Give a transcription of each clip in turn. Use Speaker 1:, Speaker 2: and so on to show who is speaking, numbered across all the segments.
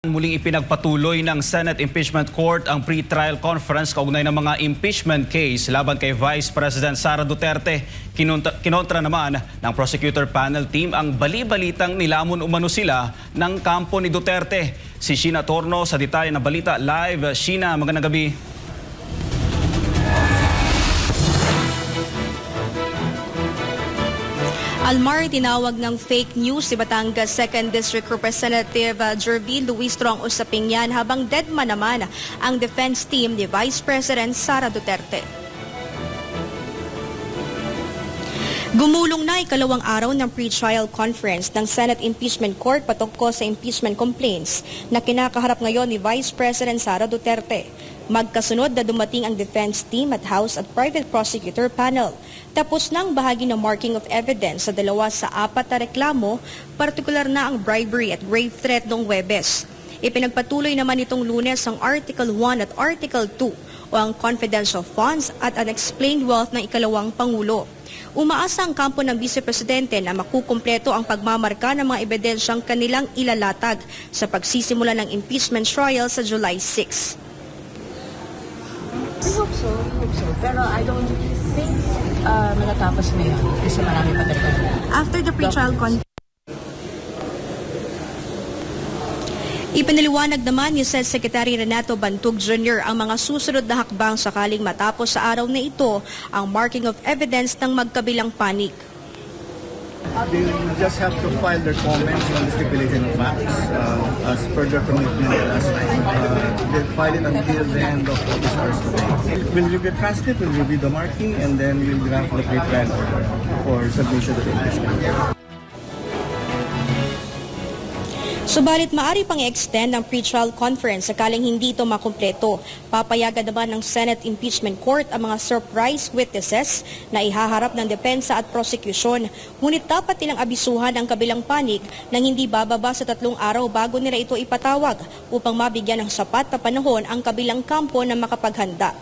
Speaker 1: Muling ipinagpatuloy ng Senate Impeachment Court ang pre-trial conference kaugnay ng mga impeachment case laban kay Vice President Sara Duterte. Kinontra naman ng prosecutor panel team ang bali-balitang nilamon umano sila ng kampo ni Duterte. Si Sheena Torno sa detalye ng balita live. Sheena, magandang gabi.
Speaker 2: Almar, tinawag ng fake news si Batangas 2nd District Representative Jervil Luistro ang usaping yan habang deadman naman ang defense team ni Vice President Sara Duterte. Gumulong na ikalawang araw ng pre-trial conference ng Senate Impeachment Court patungkol sa impeachment complaints na kinakaharap ngayon ni Vice President Sara Duterte. Magkasunod na dumating ang defense team at House at Private Prosecutor panel. Tapos na ang bahagi ng marking of evidence sa 2 sa 4 na reklamo, partikular na ang bribery at grave threat noong Huwebes. Ipinagpatuloy naman itong Lunes ang Article 1 at Article 2 o ang confidential funds at unexplained wealth ng ikalawang Pangulo. Umaasa ang kampo ng Vice Presidente na makukumpleto ang pagmamarka ng mga ebidensyang kanilang ilalatag sa pagsisimula ng impeachment trial sa July 6.
Speaker 3: I hope so. Pero I don't think matatapos ngayon kasi marami pa talaga.
Speaker 2: After the pre-trial conference, ipinaliwanag naman ni Senate Secretary Renato Bantug Jr. ang mga susunod na hakbang sakaling matapos sa araw na ito ang marking of evidence ng magkabilang panig.
Speaker 4: They just have to file their comments on the stipulation of facts as per their commitment last night. They'll file it until the end of office hours today. We'll review the transcript, we'll review the marking, and then we'll draft the pre-trial order for submission to the impeachment.
Speaker 2: Subalit maaari pang i-extend ang pre-trial conference sakaling hindi ito makumpleto. Papayagan naman ng Senate Impeachment Court ang mga surprise witnesses na ihaharap ng depensa at prosecution. Ngunit dapat nilang abisuhan ang kabilang panig nang hindi bababa sa 3 araw bago nila ito ipatawag upang mabigyan ng sapat na panahon ang kabilang kampo na makapaghanda.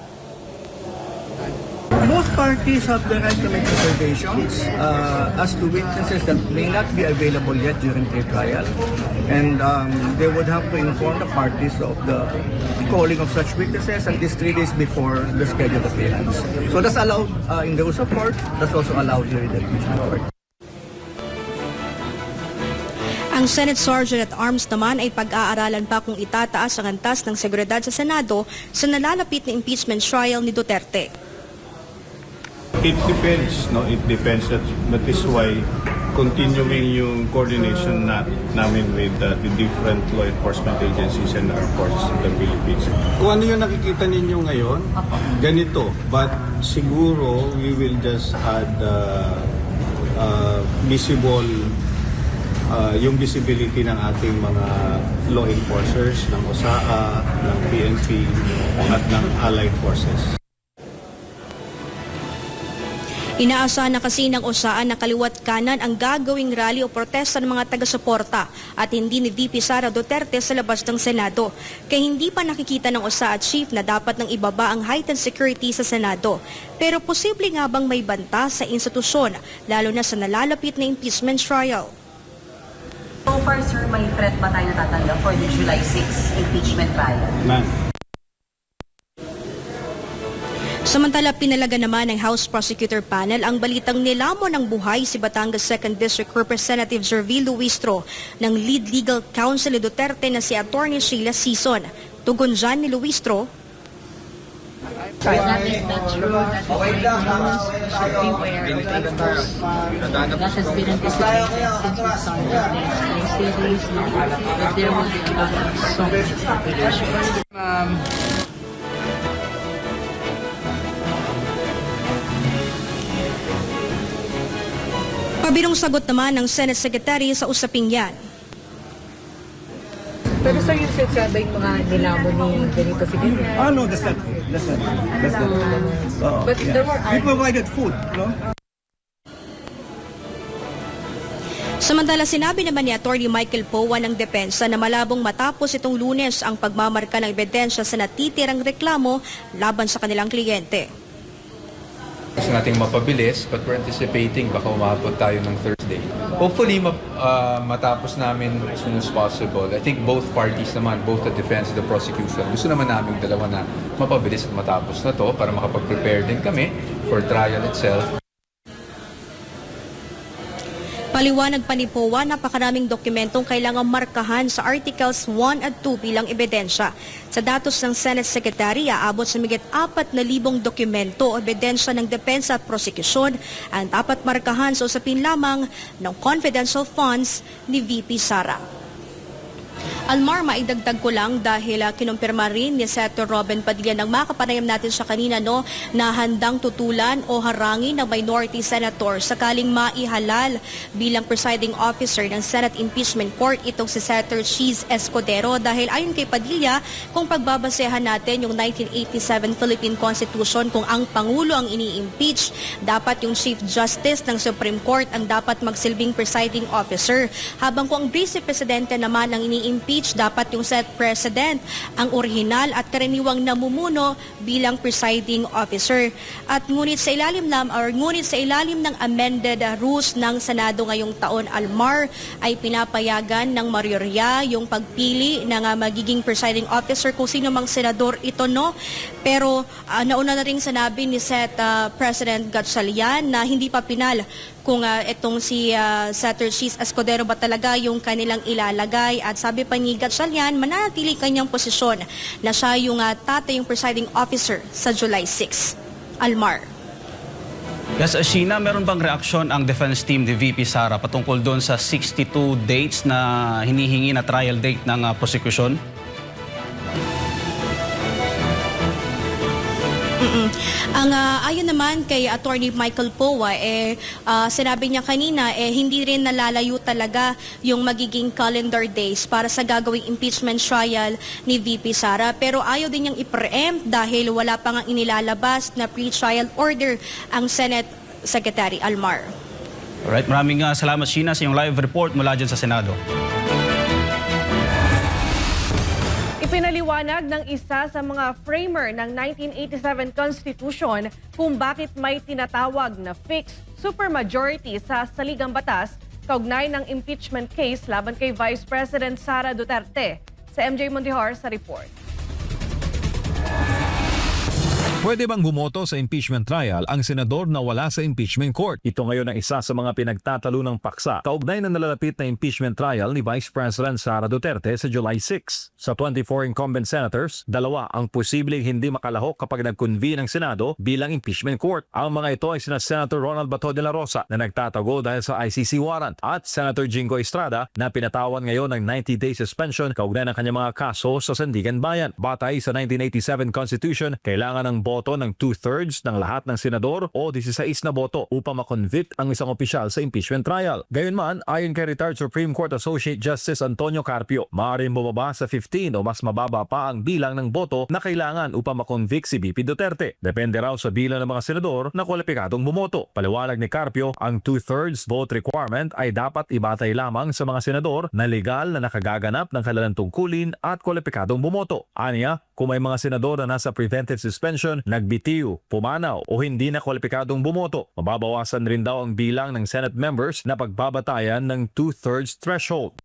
Speaker 4: Both parties have the right to make reservations as to witnesses that may not be available yet during pre-trial, and they would have to inform the parties of the calling of such witnesses at least 3 days before the scheduled appearance. So that's allowed in the rules of court, that's also allowed here in the impeachment court.
Speaker 2: Ang Senate Sergeant at Arms naman ay pag-aaralan pa kung itataas ang antas ng seguridad sa Senado sa nalalapit na impeachment trial ni Duterte.
Speaker 5: It depends, no? It depends. That is why continuing yung coordination namin with the different law enforcement agencies and our forces in the Philippines. Kung ano yung nakikita ninyo ngayon, ganito. But siguro we will just add yung visibility ng ating mga law enforcers, ng OSAA, ng PNP, at ng allied forces.
Speaker 2: Inaasahan na kasi ng OSAA na kaliwat kanan ang gagawing rally o protesta ng mga taga-suporta at hindi ni VP Sara Duterte sa labas ng Senado. Kaya hindi pa nakikita ng OSAA chief na dapat nang ibaba ang heightened security sa Senado. Pero posible nga bang may banta sa institusyon, lalo na sa nalalapit na impeachment trial?
Speaker 3: So far, sir, may threat ba tayo natatanggap for the July 6 impeachment trial?
Speaker 5: Ma'am.
Speaker 2: Samantala, pinalaga naman ng House Prosecutor Panel ang balitang nilamon ng buhay si Batangas 2nd District Representative Jervil Luistro ng lead legal counsel ni Duterte na si Attorney Sheila Sison. Tugon dyan ni Luistro.
Speaker 3: That is not true. That is my news. Beware of fake news. That has been anticipated since we started this. I say this that there will be so much speculation.
Speaker 2: Pabirong sagot naman ng Senate Secretary sa usaping yan.
Speaker 3: Pero sir, yung sinasabi yung mga nilamon ni Benito Fidel.
Speaker 4: No, that's not true. That's not true. That's not true.
Speaker 3: But there were
Speaker 4: We provided food, no?
Speaker 2: Samantala, sinabi naman ni Atty. Michael Powa ng depensa na malabong matapos itong Lunes ang pagmamarka ng ebidensya sa natitirang reklamo laban sa kanilang kliyente.
Speaker 6: Gusto nating mapabilis, but we're anticipating baka umabot tayo ng Thursday. hopefully matapos namin as soon as possible. I think both parties naman, both the defense and the prosecution, gusto naman namin dalawa na mapabilis at matapos na to para makapag-prepare din kami for trial itself.
Speaker 2: Paliwanag pa ni POA, napakaraming dokumentong kailangang markahan sa Articles 1 at 2 bilang ebidensya. Sa datos ng Senate Secretary, aabot sa migit 4,000 dokumento o ebidensya ng depensa at prosekusyon ang dapat markahan sa usapin lamang ng confidential funds ni VP Sara. Almar, maidagdag ko lang dahil kinumpirma rin ni Senator Robin Padilla ng makapanayam natin siya kanina na handang tutulan o harangin ng minority senator sakaling maihalal bilang presiding officer ng Senate Impeachment Court itong si Senator Cheese Escudero dahil ayon kay Padilla, kung pagbabasehan natin yung 1987 Philippine Constitution, kung ang Pangulo ang ini-impeach, dapat yung Chief Justice ng Supreme Court ang dapat magsilbing presiding officer. Habang kung ang Vice Presidente naman ang ini-impeach, dapat yung Senate President ang orihinal at karaniwang namumuno bilang presiding officer. At ngunit sa ilalim ng amended rules ng Senado ngayong taon, Almar, ay pinapayagan ng mayorya yung pagpili ng magiging presiding officer kung sino mang senador ito, Pero nauna na rin sinabi ni Senate President Gatchalian na hindi pa pinal kung itong si Senator Cheese Escudero ba talaga yung kanilang ilalagay. At sabi pa ni Gatchalian, mananatili kanyang posisyon na siya yung tatay yung presiding officer sa July 6. Almar.
Speaker 1: Yes, Sheena, meron bang reaksyon ang defense team ni VP Sara patungkol doon sa 62 dates na hinihingi na trial date ng prosecution?
Speaker 2: Ayon naman kay Attorney Michael Poa, sinabi niya kanina, hindi rin nalalayo talaga yung magiging calendar days para sa gagawing impeachment trial ni VP Sara. Pero ayaw din niyang i-preempt dahil wala pa nga inilalabas na pre-trial order ang Senate Secretary Almar.
Speaker 1: Alright, maraming salamat, Sheena, sa iyong live report mula dyan sa Senado.
Speaker 7: Ipinaliwanag ng isa sa mga framer ng 1987 Constitution kung bakit may tinatawag na fixed supermajority sa saligang batas kaugnay ng impeachment case laban kay Vice President Sara Duterte. Sa MJ Mondihar sa report.
Speaker 8: Pwede bang bumoto sa impeachment trial ang senador na wala sa impeachment court? Ito ngayon ang isa sa mga pinagtatalo ng paksa kaugnay na nalalapit na impeachment trial ni Vice President Sara Duterte sa July 6. Sa 24 incumbent senators, 2 ang posibleng hindi makalahok kapag nag-convene ang Senado bilang impeachment court. Ang mga ito ay sina Senator Ronald Bato de la Rosa na nagtatago dahil sa ICC warrant at Senator Jingo Estrada na pinatawan ngayon ng 90-day suspension kaugnay ng kanyang mga kaso sa Sandigan Bayan. Batay sa 1987 Constitution, kailangan ng boto ng 2/3 ng lahat ng senador o 16 na boto upang makonvict ang isang opisyal sa impeachment trial. Gayunman, ayon kay retired Supreme Court Associate Justice Antonio Carpio, maaaring bumaba sa 15 o mas mababa pa ang bilang ng boto na kailangan upang makonvict si VP Duterte. Depende raw sa bilang ng mga senador na kwalipikadong bumoto. Paliwanag ni Carpio, ang 2/3 vote requirement ay dapat ibatay lamang sa mga senador na legal na nakagaganap ng kanilang tungkulin at kwalipikadong bumoto. Aniya, kung may mga senador na nasa preventive suspension, nagbitiw, pumanaw o hindi na kwalipikadong bumoto, mababawasan rin daw ang bilang ng Senate members na pagbabatayan ng 2/3 threshold.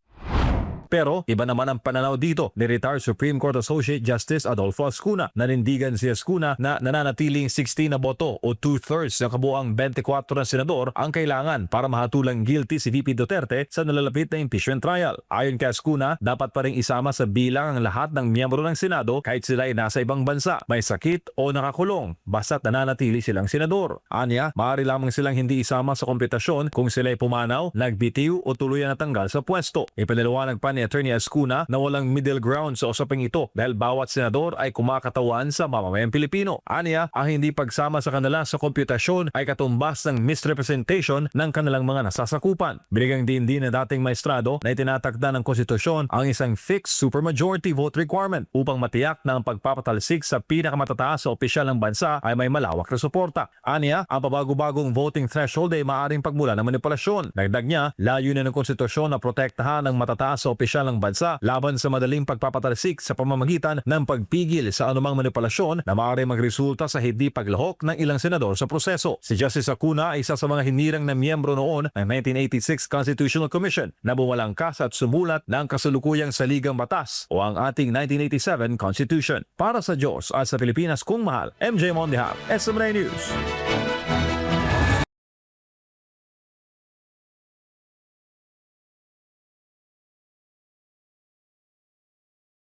Speaker 8: Pero iba naman ang pananaw dito ni retired Supreme Court Associate Justice Adolfo Ascuna. Nanindigan si Ascuna na nananatiling 16 na boto o 2/3 ng kabuang 24 na senador ang kailangan para mahatulang guilty si VP Duterte sa nalalapit na impeachment trial. Ayon kay Ascuna, dapat pa rin isama sa bilang ang lahat ng miyembro ng Senado kahit sila ay nasa ibang bansa, may sakit o nakakulong, basta't nananatili silang senador. Anya, maaari lamang silang hindi isama sa kompetasyon kung sila ay pumanaw, nagbitiw o tuluyan natanggal sa pwesto. Ipinaliwanag pa ni Attorney Ascuna na walang middle ground sa usaping ito dahil bawat senador ay kumakatawan sa mamamayang Pilipino. Aniya, ang hindi pagsama sa kanila sa komputasyon ay katumbas ng misrepresentation ng kanilang mga nasasakupan. Binigang din ng dating maestrado na itinatakda ng konstitusyon ang isang fixed supermajority vote requirement upang matiyak na ang pagpapatalsik sa pinakamatataas sa opisyal ng bansa ay may malawak na suporta. Aniya, ang pabago-bagong voting threshold ay maaaring pagmula ng manipulasyon. Dagdag niya, layunin ng konstitusyon na protektahan ng matataas sa opisyal opisyal ng bansa laban sa madaling pagpapatalsik sa pamamagitan ng pagpigil sa anumang manipulasyon na maaari magresulta sa hindi paglahok ng ilang senador sa proseso. Si Justice Acuna ay isa sa mga hinirang na miyembro noon ng 1986 Constitutional Commission na bumalangkas at sumulat ng kasalukuyang saligang batas o ang ating 1987 Constitution. Para sa Diyos at sa Pilipinas kung mahal, MJ Mondihar, SMNA News.